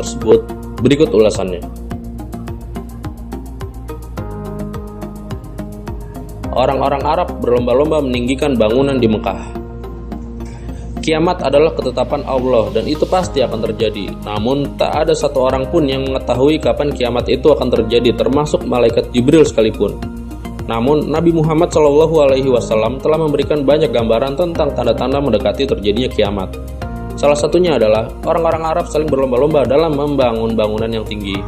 tersebut, berikut ulasannya. Orang-orang Arab berlomba-lomba meninggikan bangunan di Mekah. Kiamat adalah ketetapan Allah dan itu pasti akan terjadi. Namun tak ada satu orang pun yang mengetahui kapan kiamat itu akan terjadi, termasuk malaikat Jibril sekalipun. Namun Nabi Muhammad SAW telah memberikan banyak gambaran tentang tanda-tanda mendekati terjadinya kiamat. Salah satunya adalah orang-orang Arab saling berlomba-lomba dalam membangun bangunan yang tinggi.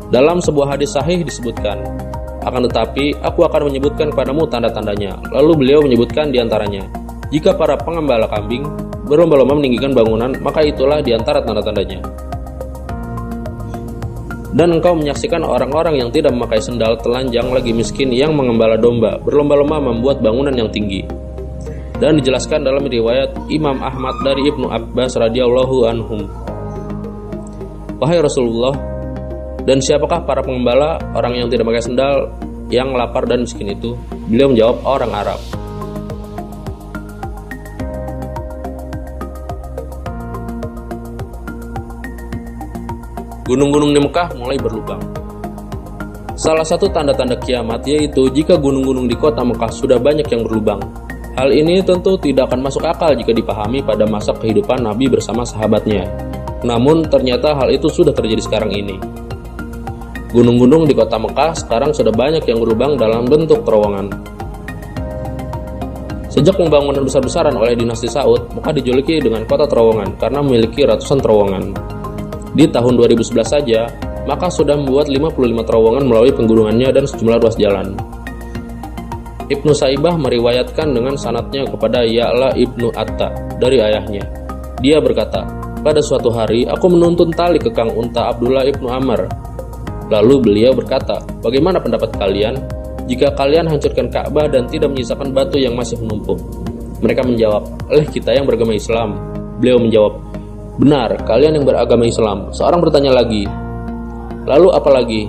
Dalam sebuah hadis sahih disebutkan, akan tetapi aku akan menyebutkan kepadamu tanda-tandanya. Lalu beliau menyebutkan diantaranya, jika para pengembala kambing berlomba-lomba meninggikan bangunan, maka itulah diantara tanda-tandanya. Dan engkau menyaksikan orang-orang yang tidak memakai sendal, telanjang lagi miskin yang mengembala domba, berlomba-lomba membuat bangunan yang tinggi. Dan dijelaskan dalam riwayat Imam Ahmad dari Ibnu Abbas radhiyallahu anhum. Wahai Rasulullah, dan siapakah para pengembala orang yang tidak memakai sendal, yang lapar dan miskin itu? Beliau menjawab, orang Arab. Gunung-gunung di Mekah mulai berlubang. Salah satu tanda-tanda kiamat yaitu jika gunung-gunung di kota Mekah sudah banyak yang berlubang. Hal ini tentu tidak akan masuk akal jika dipahami pada masa kehidupan Nabi bersama sahabatnya. Namun ternyata hal itu sudah terjadi sekarang ini. Gunung-gunung di kota Mekah sekarang sudah banyak yang berlubang dalam bentuk terowongan. Sejak pembangunan besar-besaran oleh dinasti Saud, Mekah dijuluki dengan kota terowongan karena memiliki ratusan terowongan. Di tahun 2011 saja, Makkah sudah membuat 55 terowongan melalui penggunungannya dan sejumlah ruas jalan. Ibnu Saibah meriwayatkan dengan sanadnya kepada Ya'la Ibnu Atta dari ayahnya. Dia berkata, pada suatu hari aku menuntun tali kekang unta Abdullah Ibnu Amr. Lalu beliau berkata, bagaimana pendapat kalian jika kalian hancurkan Ka'bah dan tidak menyisakan batu yang masih menumpuk? Mereka menjawab, oleh kita yang beragama Islam. Beliau menjawab, benar, kalian yang beragama Islam. Seorang bertanya lagi, lalu apa lagi?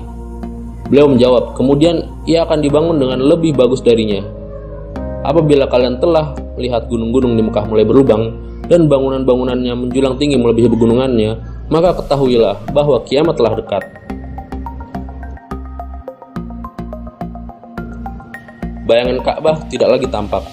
Beliau menjawab, kemudian ia akan dibangun dengan lebih bagus darinya. Apabila kalian telah melihat gunung-gunung di Mekah mulai berlubang dan bangunan-bangunannya menjulang tinggi melebihi pegunungannya, maka ketahuilah bahwa kiamat telah dekat. Bayangan Ka'bah tidak lagi tampak.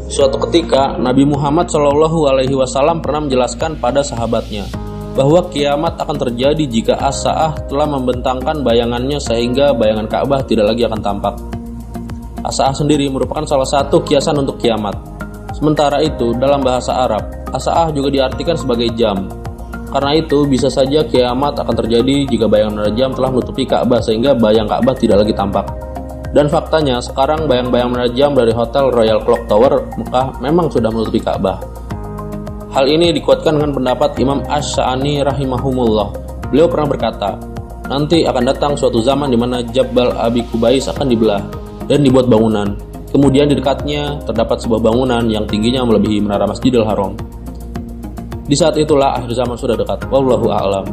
Suatu ketika, Nabi Muhammad SAW pernah menjelaskan pada sahabatnya bahwa kiamat akan terjadi jika As-Sa'ah telah membentangkan bayangannya sehingga bayangan Ka'bah tidak lagi akan tampak. As-Sa'ah sendiri merupakan salah satu kiasan untuk kiamat. Sementara itu, dalam bahasa Arab, As-Sa'ah juga diartikan sebagai jam. Karena itu, bisa saja kiamat akan terjadi jika bayangan jam telah menutupi Ka'bah sehingga bayang Ka'bah tidak lagi tampak. Dan faktanya, sekarang bayang-bayang menara jam dari Hotel Royal Clock Tower Mekah memang sudah menutupi Ka'bah. Hal ini dikuatkan dengan pendapat Imam Ash-Sha'ani rahimahumullah. Beliau pernah berkata, nanti akan datang suatu zaman di mana Jabal Abi Kubais akan dibelah dan dibuat bangunan. Kemudian di dekatnya terdapat sebuah bangunan yang tingginya melebihi menara Masjidil Haram. Di saat itulah akhir zaman sudah dekat. Wallahu a'lam.